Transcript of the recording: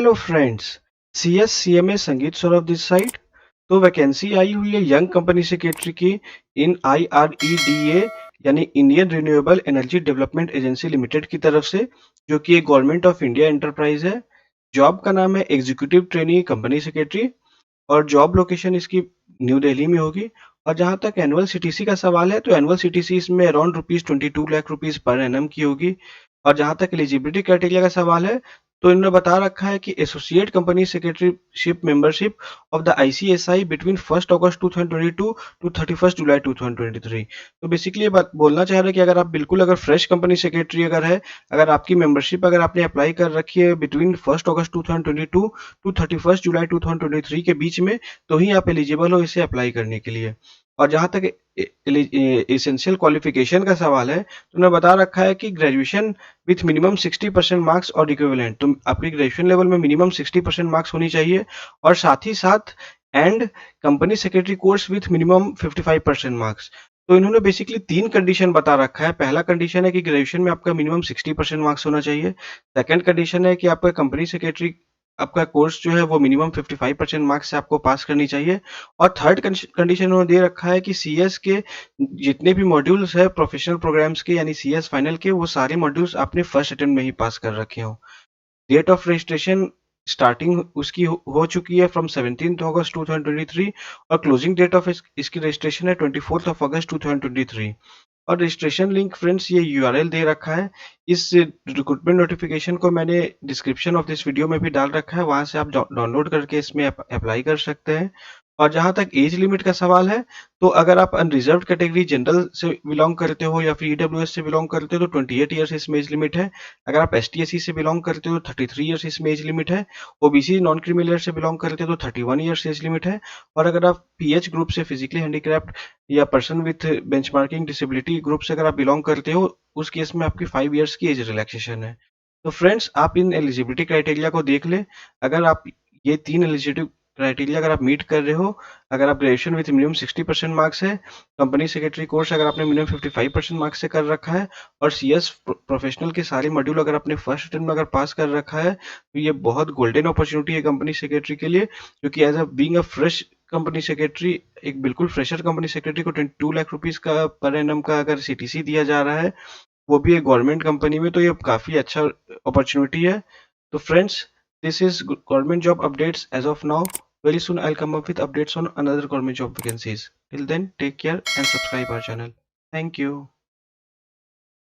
Hello friends, CS CMA संगीत Saurabh this side. तो vacancy आई हुई है यंग कंपनी सेक्रेटरी की इन IREDA यानी Indian renewable energy development agency limited की तरफ से, जो कि एक गवर्नमेंट ऑफ इंडिया एंटरप्राइज है। जॉब का नाम है एग्जीक्यूटिव ट्रेनी कंपनी सेक्रेटरी और जॉब लोकेशन इसकी न्यू दिल्ली में होगी। और जहां तक एनुअल सीटीसी का सवाल है तो एनुअल सीटीसी इसमें अराउंड ₹22 लाख पर एनम की होगी। और जहां तक एलिजिबिलिटी क्राइटेरिया का सवाल है तो इन्होंने बता रखा है कि associate company secretaryship membership of the ICSI between 1 August 2022 to 31 July 2023। तो बेसिकली ये बात बोलना चाह रहे हैं कि अगर आप बिल्कुल अगर फ्रेश कंपनी सेक्रेटरी अगर है, अगर आपकी मेंबरशिप अगर आपने अप्लाई कर रखी है बिटवीन 1 अगस्त 2022 टू 31 जुलाई 2023 के बीच में, तो ही आप एलिजिबल हो इसे अप्लाई करने के लिए। और जहां तक एसेंशियल क्वालिफिकेशन का सवाल है तो उन्होंने बता रखा है कि ग्रेजुएशन विथ मिनिमम 60% मार्क्स और इक्विवेलेंट, तो आपकी ग्रेजुएशन लेवल में मिनिमम 60% मार्क्स होनी चाहिए। और साथ ही साथ and company secretary course with minimum 55% marks. तो इन्होंने बेसिकली 3 कंडीशन बता रखा है। पहला कंडीशन है कि ग्रेजुएशन में आपका मिनिमम 60% मार्क्स होना चाहिए। सेकंड कंडीशन है कि आपका कंपनी सेक्रेटरी आपका कोर्स जो है वो मिनिमम 55% मार्क्स से आपको पास करनी चाहिए। और थर्ड कंडीशन उन्होंने दे रखा है कि CS के जितने भी मॉड्यूल्स है प्रोफेशनल प्रोग्राम्स के यानी CS फाइनल के, वो सारे मॉड्यूल्स आपने फर्स्ट अटेम्प्ट में ही पास कर रखे हो। डेट ऑफ रजिस्ट्रेशन स्टार्टिंग उसकी हो चुकी है फ्रॉम 17 अगस्त 2023 और क्लोजिंग डेट ऑफ इसकी रजिस्ट्रेशन है 24 अगस्त 2023। और रजिस्ट्रेशन लिंक फ्रेंड्स ये URL दे रखा है। इस रिक्रूटमेंट नोटिफिकेशन को मैंने डिस्क्रिप्शन ऑफ दिस वीडियो में भी डाल रखा है, वहां से आप डाउनलोड करके इसमें अप्लाई कर सकते हैं। और जहां तक एज लिमिट का सवाल है तो अगर आप अनरिजर्व कैटेगरी जनरल से बिलोंग करते हो या फिर EWS से बिलोंग करते हो तो 28 ईयर्स इसमें एज लिमिट है। अगर आप ST/SC से बिलोंग करते हो तो 33 ईयर्स इसमें एज लिमिट है। OBC नॉन क्रीमी से बिलोंग करते हो तो 31 ईयर्स एज लिमिट है। और अगर आप PH ग्रुप से फिजिकली हैंडीक्राफ्ट या person with benchmarking disability group से अगर आप बिलोंग करते हो, उस केस में आपकी 5 ईयर्स की एज रिलैक्सेशन है। तो फ्रेंड्स आप इन एलिजिबिलिटी क्राइटेरिया को देख लें। अगर आप ये 3 एलिजिबिलिटी क्राइटेरिया अगर आप मीट कर रहे हो, अगर आप ग्रेजुएशन विथ मिनिमम 60% मार्क्स है, कंपनी सेक्रेटरी कोर्स अगर आपने मिनिमम 55% मार्क्स से कर रखा है और CS प्रोफेशनल के सारे मॉड्यूल अगर आपने फर्स्ट अटेम्प्ट में अगर पास कर रखा है, तो ये बहुत गोल्डन अपॉर्चुनिटी है कंपनी सेक्रेटरी के लिए। क्योंकि as a being a fresh company secretary, एक बिल्कुल फ्रेशर कंपनी सेक्रेटरी को 22 लाख रुपीज का पर एनम का अगर CTC दिया जा रहा है, वो भी एक गवर्नमेंट कंपनी में, तो ये काफी अच्छा अपॉर्चुनिटी है। तो friends, this is government job updates as of now. Very soon I'll come up with updates on another government job vacancies. Till then, take care and subscribe our channel. Thank you.